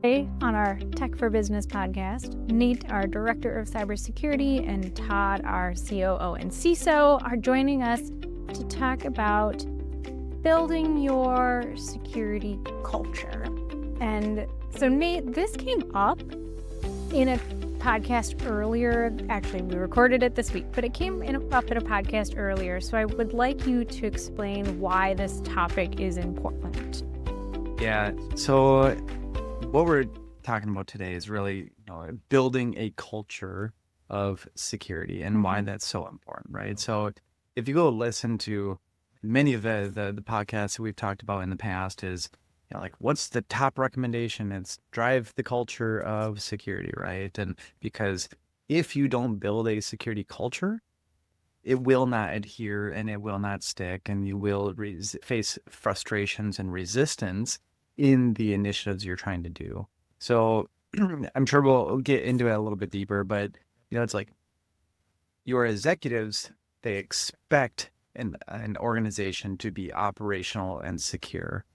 Today on our Tech for Business podcast, Nate, our Director of Cybersecurity, and Todd, our COO and CISO, are joining us to talk about building your security culture. And so, Nate, this came up in a podcast earlier. Actually, we recorded it this week, but it came up in a podcast earlier. So I would like you to explain why this topic is important. Yeah, so what we're talking about today is really building a culture of security and why that's so important, right? So if you go listen to many of the podcasts that we've talked about in the past is, like, what's the top recommendation? It's drive the culture of security, right? And because if you don't build a security culture, it will not adhere and it will not stick, and you will face frustrations and resistance in the initiatives you're trying to do. So I'm sure we'll get into it a little bit deeper, but it's like your executives, they expect an organization to be operational and secure,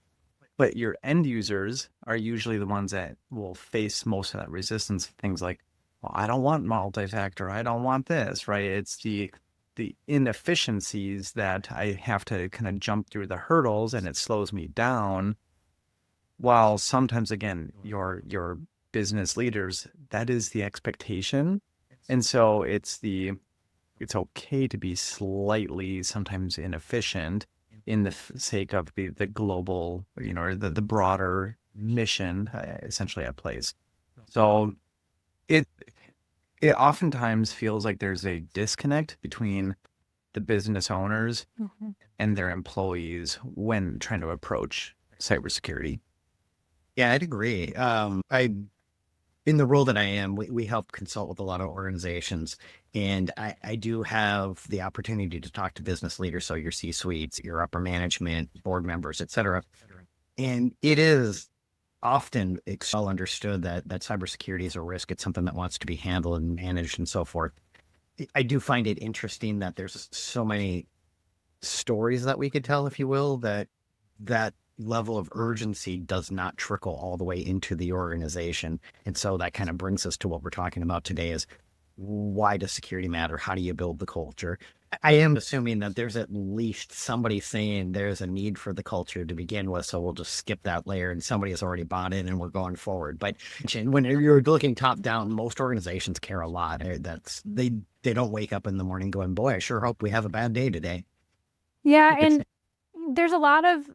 but your end users are usually the ones that will face most of that resistance. Things like, well, I don't want multi-factor, I don't want this, right? It's the inefficiencies that I have to kind of jump through the hurdles, and it slows me down. While sometimes, again, your business leaders, that is the expectation. And so it's okay to be slightly sometimes inefficient in the sake of the global, or the broader mission essentially at place. So it oftentimes feels like there's a disconnect between the business owners and their employees when trying to approach cybersecurity. Yeah, I'd agree. In the role that I am, we help consult with a lot of organizations, and I do have the opportunity to talk to business leaders, so your C-suites, your upper management, board members, et cetera. And it is often well understood that cybersecurity is a risk. It's something that wants to be handled and managed and so forth. I do find it interesting that there's so many stories that we could tell, if you will, that level of urgency does not trickle all the way into the organization. And so that kind of brings us to what we're talking about today is, why does security matter? How do you build the culture? I am assuming that there's at least somebody saying there's a need for the culture to begin with, so we'll just skip that layer and somebody has already bought in and we're going forward. But when you're looking top down, most organizations care a lot. They don't wake up in the morning going, boy, I sure hope we have a bad day today. Yeah, and there's a lot of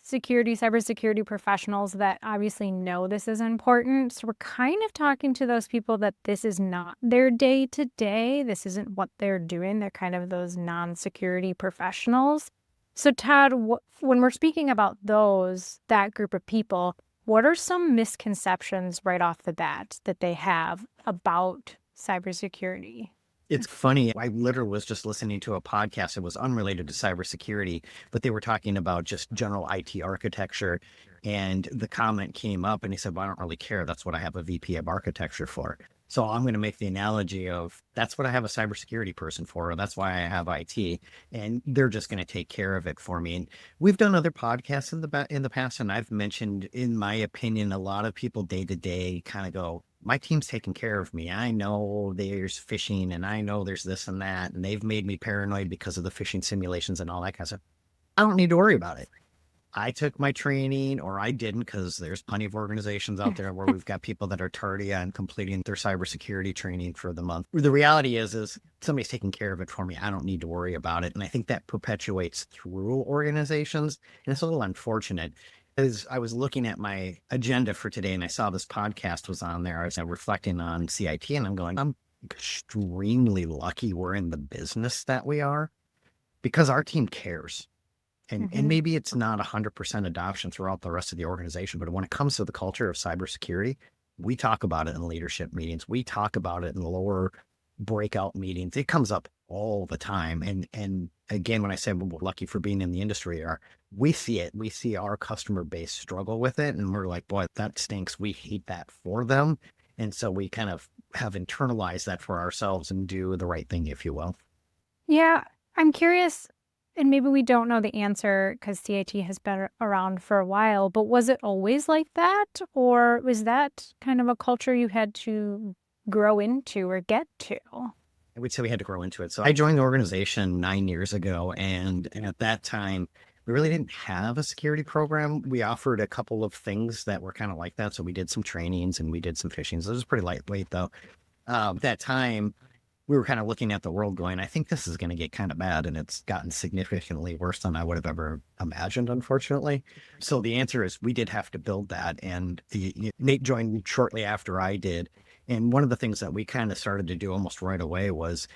cybersecurity professionals that obviously know this is important. So we're kind of talking to those people that this is not their day to day. This isn't what they're doing. They're kind of those non-security professionals. So Todd, when we're speaking about that group of people, what are some misconceptions right off the bat that they have about cybersecurity? It's funny. I literally was just listening to a podcast. It was unrelated to cybersecurity, but they were talking about just general IT architecture. And the comment came up and he said, well, I don't really care. That's what I have a VP of architecture for. So I'm going to make the analogy of that's what I have a cybersecurity person for. Or that's why I have IT, and they're just going to take care of it for me. And we've done other podcasts in the past, and I've mentioned, in my opinion, a lot of people day to day kind of go, my team's taking care of me. I know there's phishing and I know there's this and that, and they've made me paranoid because of the phishing simulations and all that kind of stuff. I don't need to worry about it. I took my training, or I didn't, because there's plenty of organizations out there where we've got people that are tardy on completing their cybersecurity training for the month. The reality is somebody's taking care of it for me. I don't need to worry about it. And I think that perpetuates through organizations. And it's a little unfortunate. As I was looking at my agenda for today and I saw this podcast was on there, I was reflecting on CIT, and I'm going, I'm extremely lucky we're in the business that we are, because our team cares. And maybe it's not 100% adoption throughout the rest of the organization, but when it comes to the culture of cybersecurity, we talk about it in leadership meetings. We talk about it in lower breakout meetings. It comes up all the time. And again, when I say we're lucky for being in the industry, we see it. We see our customer base struggle with it. And we're like, boy, that stinks. We hate that for them. And so we kind of have internalized that for ourselves and do the right thing, if you will. Yeah, I'm curious. And maybe we don't know the answer because CIT has been around for a while, but was it always like that? Or was that kind of a culture you had to grow into or get to? I would say we had to grow into it. So I joined the organization 9 years ago, and at that time, we really didn't have a security program. We offered a couple of things that were kind of like that. So we did some trainings and we did some phishings. It was pretty lightweight, though. At that time, we were kind of looking at the world going, I think this is going to get kind of bad. And it's gotten significantly worse than I would have ever imagined, unfortunately. So the answer is we did have to build that. And Nate joined shortly after I did. And one of the things that we kind of started to do almost right away was,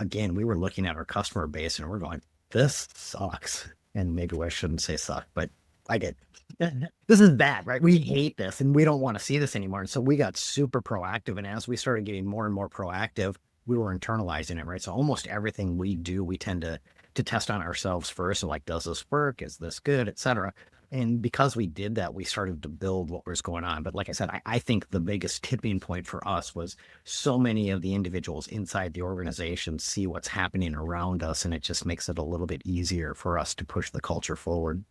again, we were looking at our customer base and we're going, this sucks. And maybe I shouldn't say suck, but I did. This is bad, right? We hate this and we don't want to see this anymore. And so we got super proactive. And as we started getting more and more proactive, we were internalizing it, right? So almost everything we do, we tend to test on ourselves first. So like, does this work? Is this good? Et cetera. And because we did that, we started to build what was going on. But like I said, I think the biggest tipping point for us was so many of the individuals inside the organization see what's happening around us, and it just makes it a little bit easier for us to push the culture forward.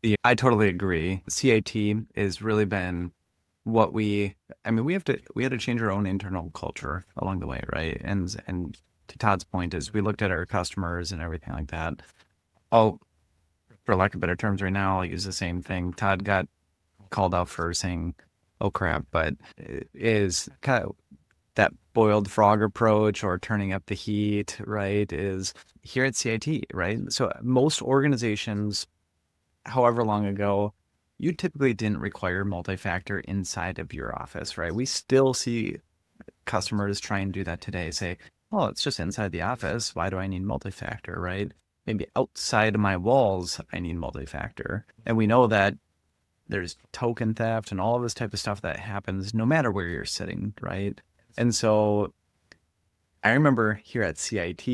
Yeah, I totally agree. CIT has really been what we had to change our own internal culture along the way, right? And to Todd's point is we looked at our customers and everything like that. Oh, for lack of better terms right now, I'll use the same thing. Todd got called out for saying, oh crap, but it is kind of that boiled frog approach or turning up the heat, right? Is here at CIT, right? So most organizations, however long ago, you typically didn't require multi-factor inside of your office, right? We still see customers try and do that today. Say, oh, it's just inside the office. Why do I need multi-factor, right? Maybe outside of my walls, I need multi-factor. And we know that there's token theft and all of this type of stuff that happens no matter where you're sitting, right? And so I remember here at CIT,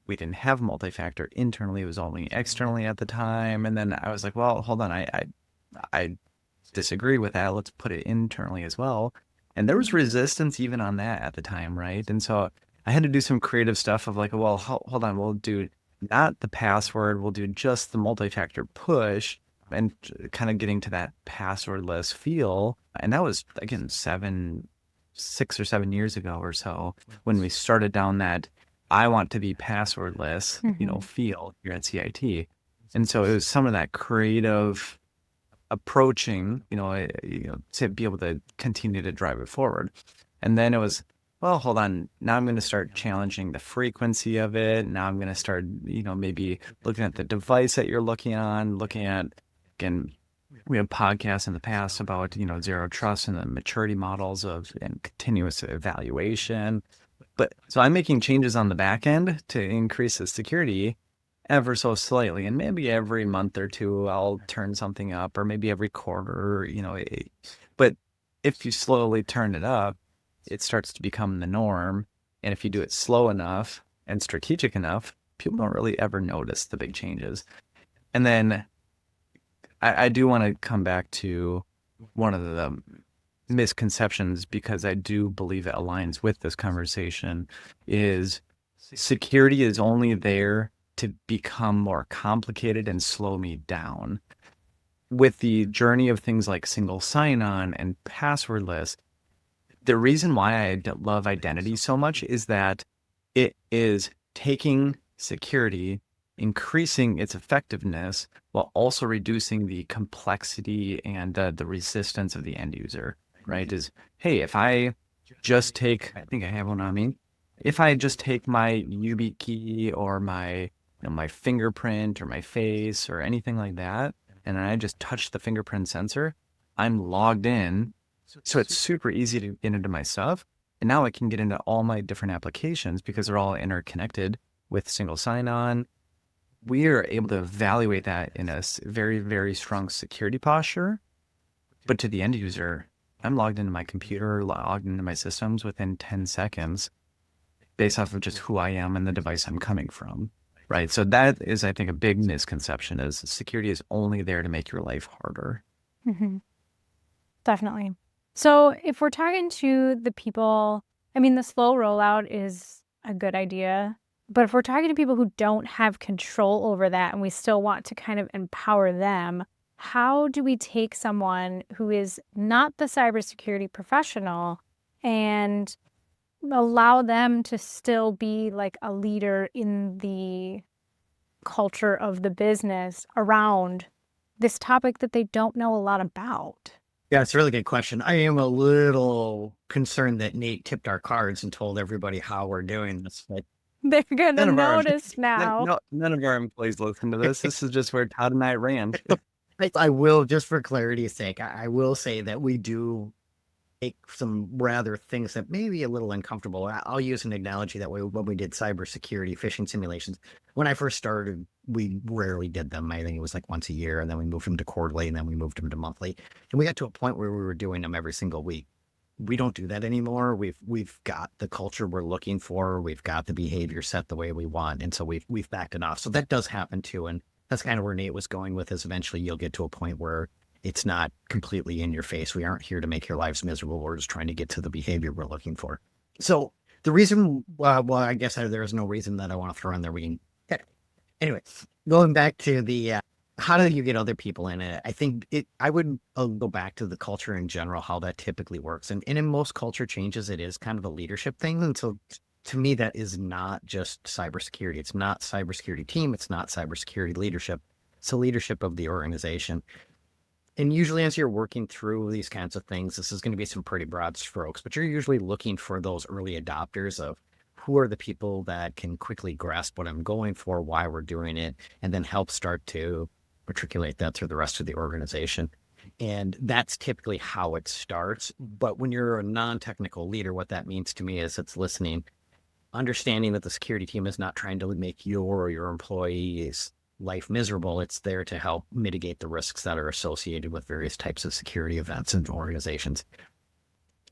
we didn't have multi-factor internally. It was only externally at the time. And then I was like, well, hold on. I disagree with that. Let's put it internally as well. And there was resistance even on that at the time, right? And so I had to do some creative stuff of like, well, hold on, we'll do not the password, we'll do just the multi-factor push and kind of getting to that passwordless feel. And that was, again, 6 or 7 years ago or so when we started down that I want to be passwordless, feel here at CIT. And so it was some of that creative approaching, to be able to continue to drive it forward. And then it was, well, hold on, now I'm going to start challenging the frequency of it. Now I'm going to start, maybe looking at the device that you're looking at, again, we have podcasts in the past about, zero trust and the maturity models and continuous evaluation. But so I'm making changes on the back end to increase the security ever so slightly. And maybe every month or two, I'll turn something up, or maybe every quarter, but if you slowly turn it up, it starts to become the norm. And if you do it slow enough and strategic enough, people don't really ever notice the big changes. And then I do want to come back to one of the misconceptions, because I do believe it aligns with this conversation, is security is only there to become more complicated and slow me down. With the journey of things like single sign-on and passwordless, the reason why I love identity so much is that it is taking security, increasing its effectiveness, while also reducing the complexity and the resistance of the end user, right? Is, hey, if I just take, I think I have one on me, if I just take my YubiKey or my my fingerprint or my face or anything like that, and I just touch the fingerprint sensor, I'm logged in. So it's super easy to get into my stuff. And now I can get into all my different applications because they're all interconnected with single sign-on. We are able to evaluate that in a very, very strong security posture. But to the end user, I'm logged into my computer, logged into my systems within 10 seconds based off of just who I am and the device I'm coming from. Right. So that is, I think, a big misconception, is security is only there to make your life harder. Mm-hmm. Definitely. So if we're talking to the people, the slow rollout is a good idea, But if we're talking to people who don't have control over that and we still want to kind of empower them, how do we take someone who is not the cybersecurity professional and allow them to still be like a leader in the culture of the business around this topic that they don't know a lot about? Yeah, it's a really good question. I am a little concerned that Nate tipped our cards and told everybody how we're doing this. But They're going to None of our notice now. none of our employees listen to this. This is just where Todd and I ran. I will, just for clarity's sake, I will say that we do make some rather things that may be a little uncomfortable. I'll use an analogy that way. When we did cybersecurity phishing simulations, when I first started, we rarely did them. I think it was like once a year, and then we moved them to quarterly, and then we moved them to monthly. And we got to a point where we were doing them every single week. We don't do that anymore. We've got the culture we're looking for. We've got the behavior set the way we want, and so we've backed it off. So that does happen too, and that's kind of where Nate was going with this. Eventually, you'll get to a point where it's not completely in your face. We aren't here to make your lives miserable. We're just trying to get to the behavior we're looking for. So the reason, well, I guess there's no reason that I want to throw in there. Anyway, going back to the how do you get other people in it? I think I would go back to the culture in general, how that typically works. And in most culture changes, it is kind of a leadership thing. And so to me, that is not just cybersecurity. It's not cybersecurity team. It's not cybersecurity leadership. It's the leadership of the organization. And usually as you're working through these kinds of things, this is going to be some pretty broad strokes, but you're usually looking for those early adopters of who are the people that can quickly grasp what I'm going for, why we're doing it, and then help start to matriculate that through the rest of the organization. And that's typically how it starts. But when you're a non-technical leader, what that means to me is it's listening, understanding that the security team is not trying to make your or your employees' life miserable. It's there to help mitigate the risks that are associated with various types of security events and organizations.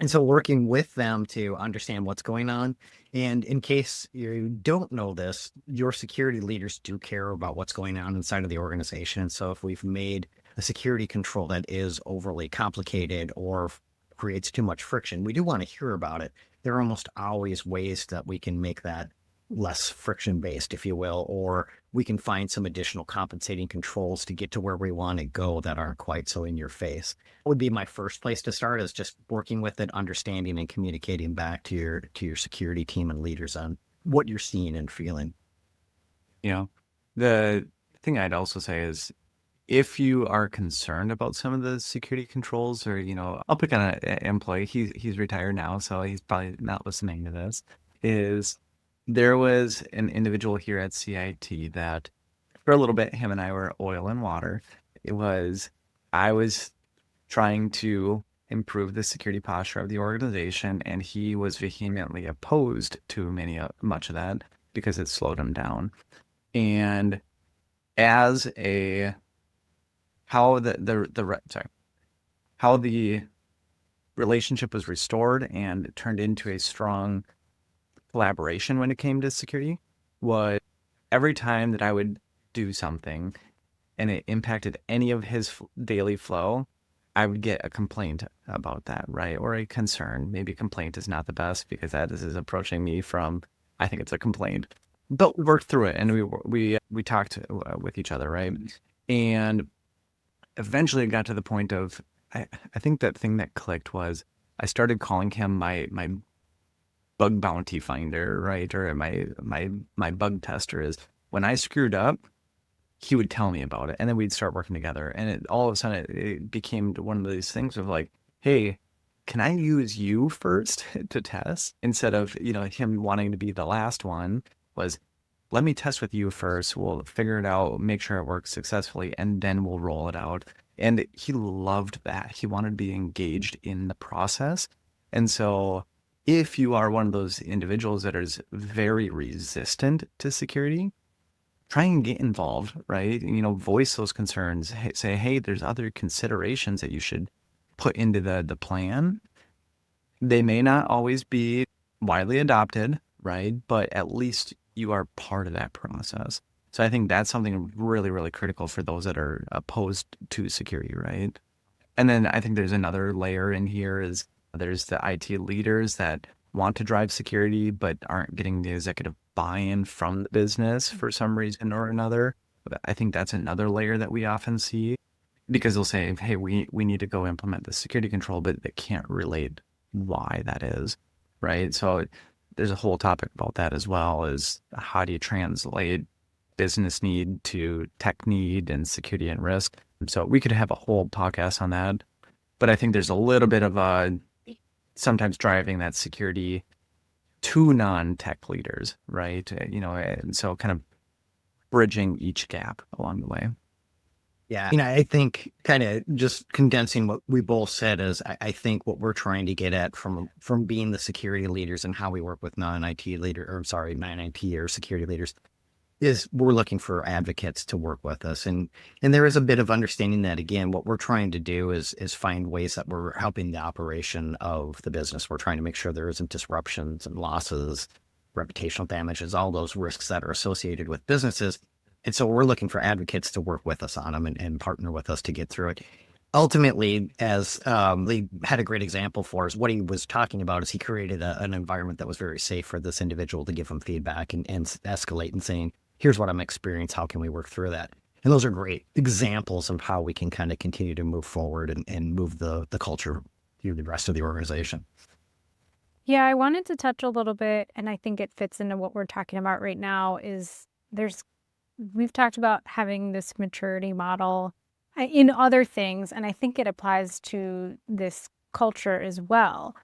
And so working with them to understand what's going on. And in case you don't know this, your security leaders do care about what's going on inside of the organization. So if we've made a security control that is overly complicated or creates too much friction, we do want to hear about it. There are almost always ways that we can make that less friction based, if you will, or we can find some additional compensating controls to get to where we want to go that aren't quite so in your face. That would be my first place to start, is just working with it, understanding and communicating back to your security team and leaders on what you're seeing and feeling. The thing I'd also say is, if you are concerned about some of the security controls, or, I'll pick on an employee, he's retired now, so he's probably not listening to this, is there was an individual here at CIT that for a little bit, him and I were oil and water. I was trying to improve the security posture of the organization, and he was vehemently opposed to much of that because it slowed him down. And as how the relationship was restored and turned into a strong collaboration when it came to security was every time that I would do something and it impacted any of his daily flow, I would get a complaint about that, right? Or a concern. Maybe complaint is not the best because this is approaching me from, I think it's a complaint, but we worked through it and we talked with each other, right? And eventually it got to the point of, I think that thing that clicked was I started calling him my bug bounty finder, right? Or my bug tester. Is when I screwed up, he would tell me about it, and then we'd start working together. And all of a sudden, it became one of these things of like, hey, can I use you first to test, instead of him wanting to be the last one? Was, let me test with you first. We'll figure it out, make sure it works successfully, and then we'll roll it out. And he loved that. He wanted to be engaged in the process, and so, if you are one of those individuals that is very resistant to security, try and get involved, right? Voice those concerns. Say, hey, there's other considerations that you should put into the plan. They may not always be widely adopted, right? But at least you are part of that process. So I think that's something really, really critical for those that are opposed to security, right? And then I think there's another layer in here is there's the IT leaders that want to drive security, but aren't getting the executive buy-in from the business for some reason or another. But I think that's another layer that we often see, because they'll say, hey, we need to go implement the security control, but they can't relate why that is, right? So there's a whole topic about that as well, is how do you translate business need to tech need and security and risk? So we could have a whole podcast on that, but I think there's a little bit of sometimes driving that security to non-tech leaders, right? And so kind of bridging each gap along the way. Yeah. I think kind of just condensing what we both said is I think what we're trying to get at from being the security leaders and how we work with non-IT or security leaders is we're looking for advocates to work with us. And there is a bit of understanding that, again, what we're trying to do is find ways that we're helping the operation of the business. We're trying to make sure there isn't disruptions and losses, reputational damages, all those risks that are associated with businesses. And so we're looking for advocates to work with us on them and partner with us to get through it. Ultimately, as Lee had a great example for us, what he was talking about is he created an environment that was very safe for this individual to give him feedback and escalate and saying, here's what I'm experiencing, how can we work through that? And those are great examples of how we can kind of continue to move forward and move the culture through the rest of the organization. Yeah, I wanted to touch a little bit, and I think it fits into what we're talking about right now, is we've talked about having this maturity model in other things, and I think it applies to this culture as well.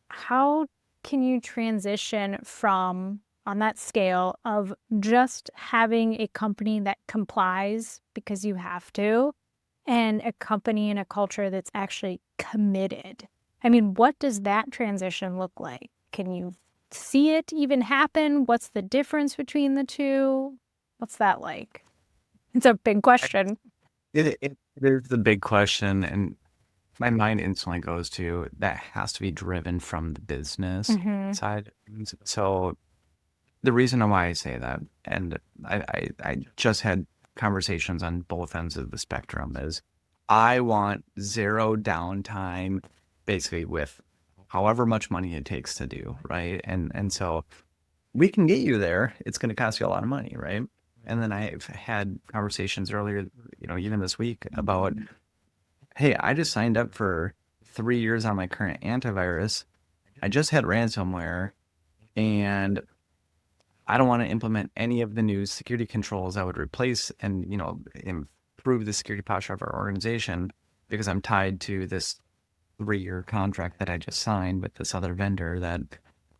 How can you transition from, on that scale, of just having a company that complies because you have to, and a company and a culture that's actually committed? I mean, what does that transition look like? Can you see it even happen? What's the difference between the two? What's that like? It's a big question. It is the big question, and my mind instantly goes to that has to be driven from the business side. So the reason why I say that, and I just had conversations on both ends of the spectrum, is I want zero downtime, basically, with however much money it takes to do, right? And so we can get you there. It's going to cost you a lot of money, right? And then I've had conversations earlier, even this week, about, hey, I just signed up for 3 years on my current antivirus. I just had ransomware, and I don't want to implement any of the new security controls that would replace and, improve the security posture of our organization, because I'm tied to this 3-year contract that I just signed with this other vendor that,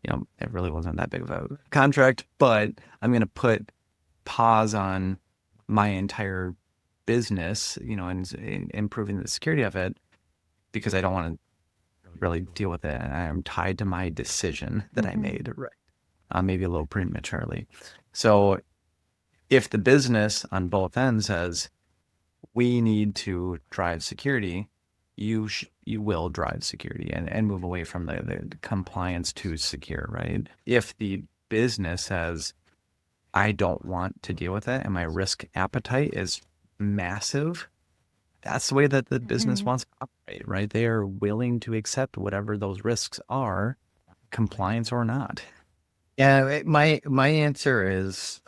it really wasn't that big of a contract, but I'm going to put pause on my entire business, and improving the security of it, because I don't want to really deal with it. I'm tied to my decision that I made, right? Maybe a little prematurely. So if the business on both ends says, we need to drive security, you will drive security and move away from the compliance to secure, right? If the business says, I don't want to deal with it, and my risk appetite is massive, that's the way that the business wants to operate, right? They are willing to accept whatever those risks are, compliance or not. Yeah, my answer is,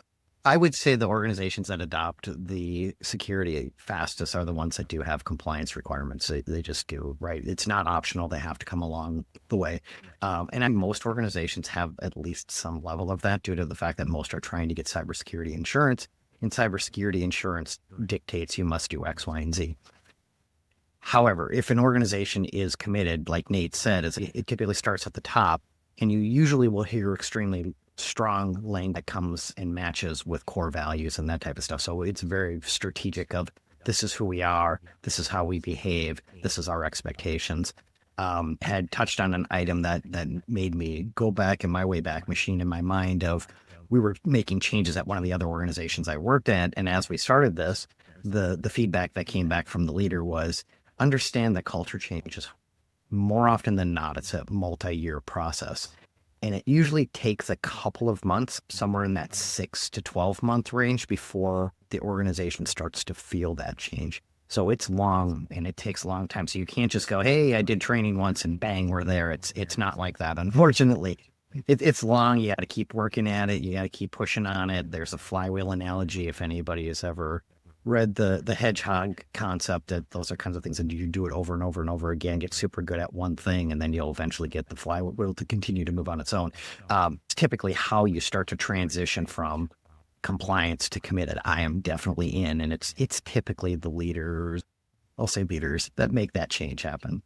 I would say the organizations that adopt the security fastest are the ones that do have compliance requirements. They just do, right? It's not optional. They have to come along the way. And most organizations have at least some level of that, due to the fact that most are trying to get cybersecurity insurance. And cybersecurity insurance dictates you must do X, Y, and Z. However, if an organization is committed, like Nate said, it typically starts at the top, and you usually will hear extremely strong language that comes and matches with core values and that type of stuff. So it's very strategic of, this is who we are, this is how we behave, this is our expectations. Had touched on an item that made me go back in my way back machine in my mind of, we were making changes at one of the other organizations I worked at. And as we started this, the feedback that came back from the leader was, understand that culture changes. More often than not, it's a multi-year process. And it usually takes a couple of months, somewhere in that 6 to 12 month range, before the organization starts to feel that change. So it's long and it takes a long time. So you can't just go, hey, I did training once and bang, we're there. It's not like that, unfortunately. It's long. You got to keep working at it. You got to keep pushing on it. There's a flywheel analogy. If anybody has ever read the hedgehog concept, that those are kinds of things that you do it over and over and over again, get super good at one thing, and then you'll eventually get the flywheel to continue to move on its own. It's typically how you start to transition from compliance to committed. I am definitely in, and it's typically the leaders, I'll say leaders, that make that change happen.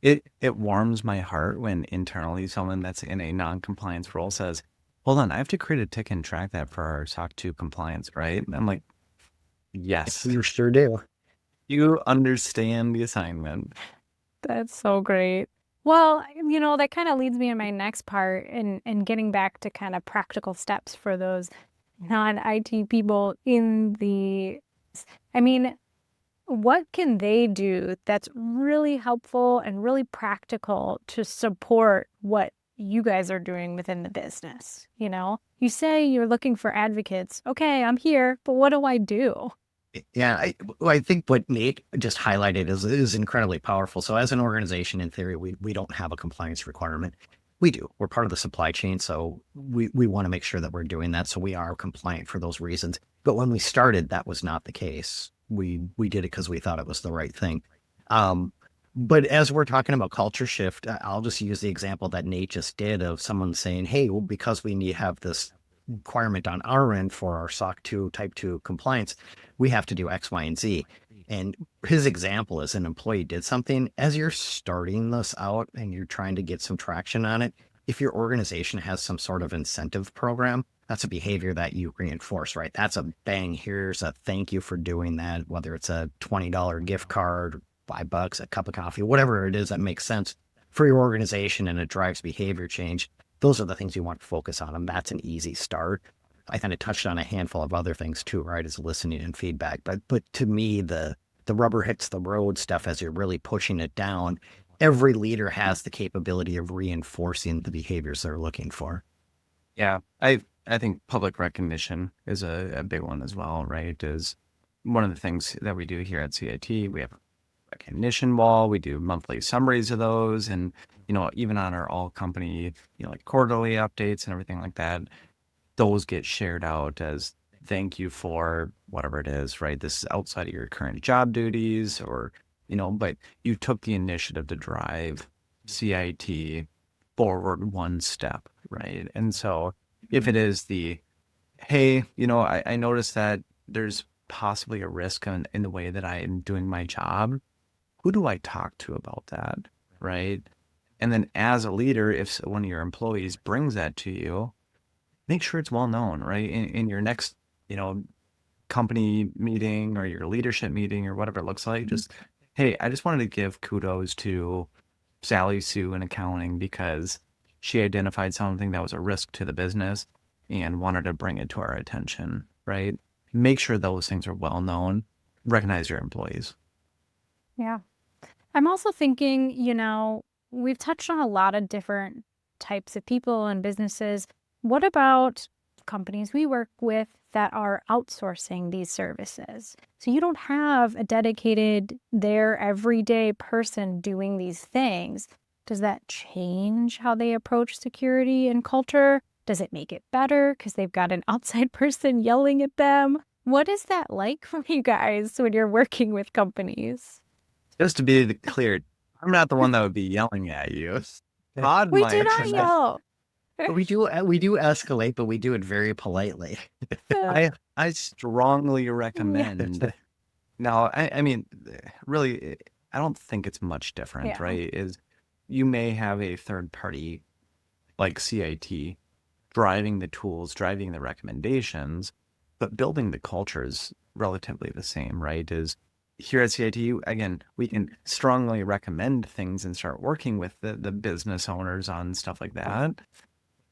It warms my heart when internally someone that's in a non-compliance role says, hold on, I have to create a ticket and track that for our SOC 2 compliance, right? And I'm like, yes, You sure do. you understand the assignment. That's so great. Well, that kind of leads me to my next part and getting back to kind of practical steps for those non-IT people I mean, what can they do that's really helpful and really practical to support what you guys are doing within the business? You say you're looking for advocates. Okay, I'm here, but what do I do? Yeah, I think what Nate just highlighted is incredibly powerful. So as an organization, in theory, we don't have a compliance requirement. We do. We're part of the supply chain, so we want to make sure that we're doing that. So we are compliant for those reasons. But when we started, that was not the case. We did it because we thought it was the right thing. But as we're talking about culture shift, I'll just use the example that Nate just did of someone saying, hey, well, because we need to have this requirement on our end for our SOC 2 type 2 compliance, we have to do X, Y, and Z. And his example is an employee did something. As you're starting this out and you're trying to get some traction on it, if your organization has some sort of incentive program, that's a behavior that you reinforce, right? That's a bang, here's a thank you for doing that, whether it's a $20 gift card, $5, a cup of coffee, whatever it is that makes sense for your organization and it drives behavior change. Those are the things you want to focus on, and that's an easy start. I kind of touched on a handful of other things too, right? Is listening and feedback. But to me, the rubber hits the road stuff as you're really pushing it down. Every leader has the capability of reinforcing the behaviors they're looking for. Yeah, I think public recognition is a big one as well, right? Is one of the things that we do here at CIT. We have a recognition wall. We do monthly summaries of those, and even on our all company, like quarterly updates and everything like that, those get shared out as thank you for whatever it is, right? This is outside of your current job duties or, but you took the initiative to drive CIT forward one step, right? And so if it is hey, I noticed that there's possibly a risk in the way that I am doing my job, who do I talk to about that, right? And then as a leader, if one of your employees brings that to you, make sure it's well known, right? In your next, company meeting or your leadership meeting or whatever it looks like, just, hey, I just wanted to give kudos to Sally Sue in accounting because she identified something that was a risk to the business and wanted to bring it to our attention, right? Make sure those things are well known. Recognize your employees. Yeah. I'm also thinking, we've touched on a lot of different types of people and businesses. What about companies we work with that are outsourcing these services? So you don't have a dedicated, there everyday person doing these things. Does that change how they approach security and culture? Does it make it better because they've got an outside person yelling at them? What is that like for you guys when you're working with companies? Just to be clear, I'm not the one that would be yelling at you. Todd We might. do not yell. We do escalate, but we do it very politely. I strongly recommend. Now, I mean, really, I don't think it's much different, right? Is you may have a third party like CIT driving the tools, driving the recommendations, but building the culture is relatively the same, right? Is here at CIT, again, we can strongly recommend things and start working with the business owners on stuff like that.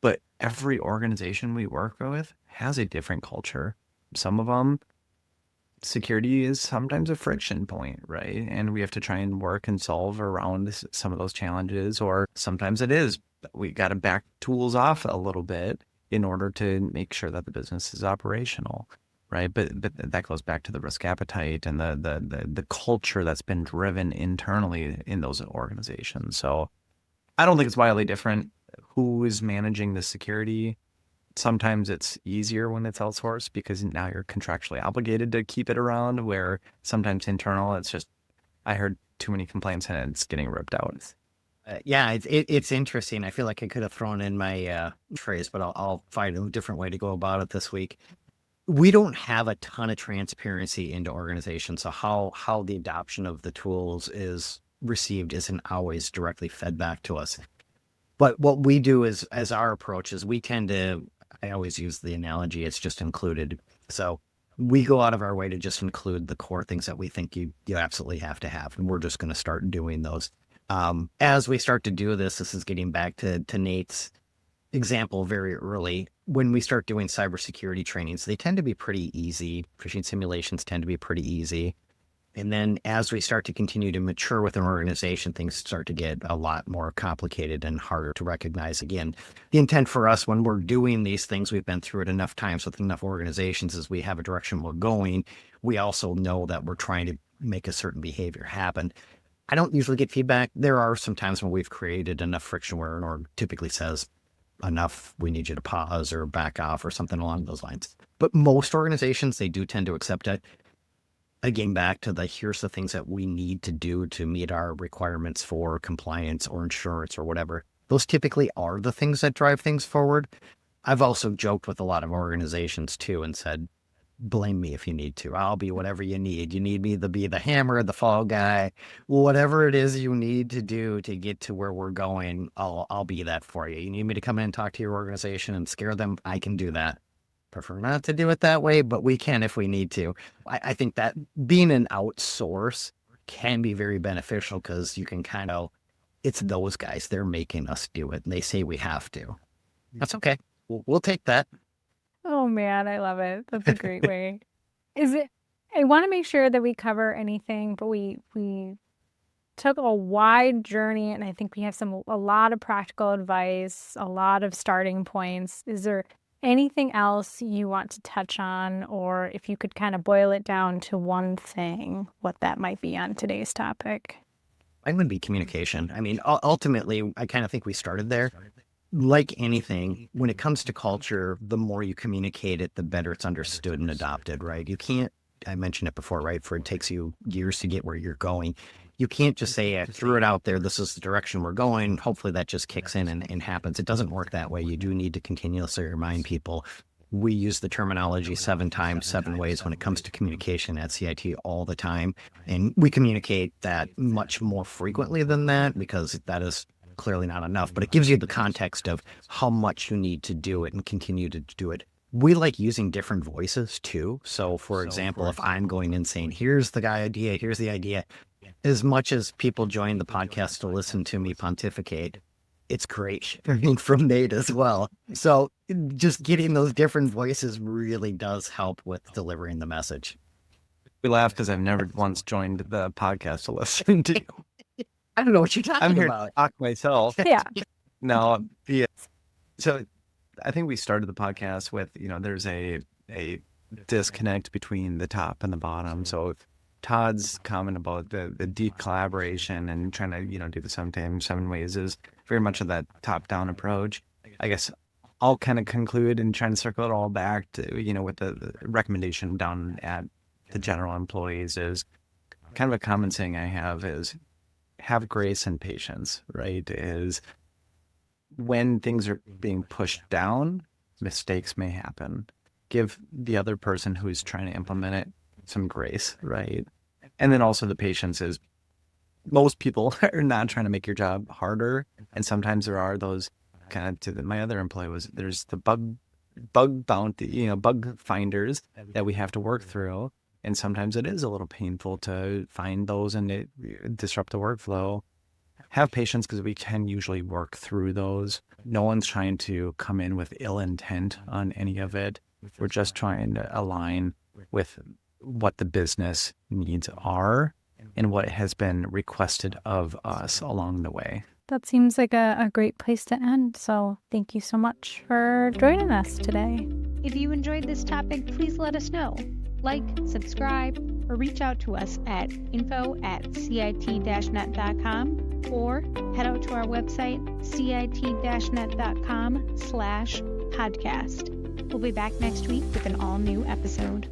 But every organization we work with has a different culture. Some of them, security is sometimes a friction point, right? And we have to try and work and solve around some of those challenges, or sometimes it is. We got to back tools off a little bit in order to make sure that the business is operational. right? But that goes back to the risk appetite and the culture that's been driven internally in those organizations. So I don't think it's wildly different who is managing the security. Sometimes it's easier when it's outsourced because now you're contractually obligated to keep it around, where sometimes internal, it's just, I heard too many complaints and it's getting ripped out. Yeah, it's interesting. I feel like I could have thrown in my phrase, but I'll find a different way to go about it this week. We don't have a ton of transparency into organizations, so how the adoption of the tools is received isn't always directly fed back to us. But what we do is, as our approach is, we tend to, I always use the analogy, it's just included. So we go out of our way to just include the core things that we think you absolutely have to have, and we're just going to start doing those. As we start to do this is getting back to Nate's example very early. When we start doing cybersecurity trainings, they tend to be pretty easy. Phishing simulations tend to be pretty easy. And then as we start to continue to mature with an organization, things start to get a lot more complicated and harder to recognize. Again, the intent for us when we're doing these things, we've been through it enough times with enough organizations, is we have a direction we're going. We also know that we're trying to make a certain behavior happen. I don't usually get feedback. There are some times when we've created enough friction where an org typically says, enough, we need you to pause or back off or something along those lines. But most organizations, they do tend to accept it. Again, back to here's the things that we need to do to meet our requirements for compliance or insurance or whatever. Those typically are the things that drive things forward. I've also joked with a lot of organizations too and said, blame me if you need to. I'll be whatever you need. You need me to be the hammer, the fall guy, whatever it is you need to do to get to where we're going. I'll be that for you. You need me to come in and talk to your organization and scare them. I can do that. Prefer not to do it that way, but we can if we need to. I think that being an outsource can be very beneficial because you can it's those guys. They're making us do it. And they say we have to. That's okay. We'll take that. Oh man, I love it. That's a great way. I want to make sure that we cover anything, but we took a wide journey, and I think we have a lot of practical advice, a lot of starting points. Is there anything else you want to touch on, or if you could kind of boil it down to one thing, what that might be on today's topic? Mine would be communication. I mean, ultimately, I kind of think we started there. Like anything, when it comes to culture, the more you communicate it, the better it's understood and adopted, right? You can't, I mentioned it before, right? For it takes you years to get where you're going. You can't just say, I threw it out there, this is the direction we're going. Hopefully that just kicks in and happens. It doesn't work that way. You do need to continuously remind people. We use the terminology 7 times, 7 ways when it comes to communication at CIT all the time. And we communicate that much more frequently than that because that is clearly not enough, but it gives you the context of how much you need to do it and continue to do it. We like using different voices too. So for example, if I'm going in saying, here's the idea, here's the idea, as much as people join the podcast to listen to me pontificate, it's great from Nate as well. So just getting those different voices really does help with delivering the message. We laugh because I've never once joined the podcast to listen to. I don't know what you're talking I'm here about. to talk myself. Yeah. No, so I think we started the podcast with, there's a disconnect between the top and the bottom. So Todd's comment about the deep collaboration and trying to, do the 7 ways is very much of that top-down approach. I guess I'll kind of conclude and try to circle it all back to, with the recommendation down at the general employees is kind of a common saying I have is have grace and patience, right? Is when things are being pushed down, mistakes may happen. Give the other person who's trying to implement it some grace, right? And then also the patience is most people are not trying to make your job harder. And sometimes there are those my other employee was, there's the bug bounty, bug finders that we have to work through. And sometimes it is a little painful to find those and it disrupt the workflow. Have patience because we can usually work through those. No one's trying to come in with ill intent on any of it. We're just trying to align with what the business needs are and what has been requested of us along the way. that seems like a great place to end. So thank you so much for joining us today. If you enjoyed this topic, please let us know. Like, subscribe, or reach out to us at info@cit-net.com or head out to our website, cit-net.com/podcast. We'll be back next week with an all-new episode.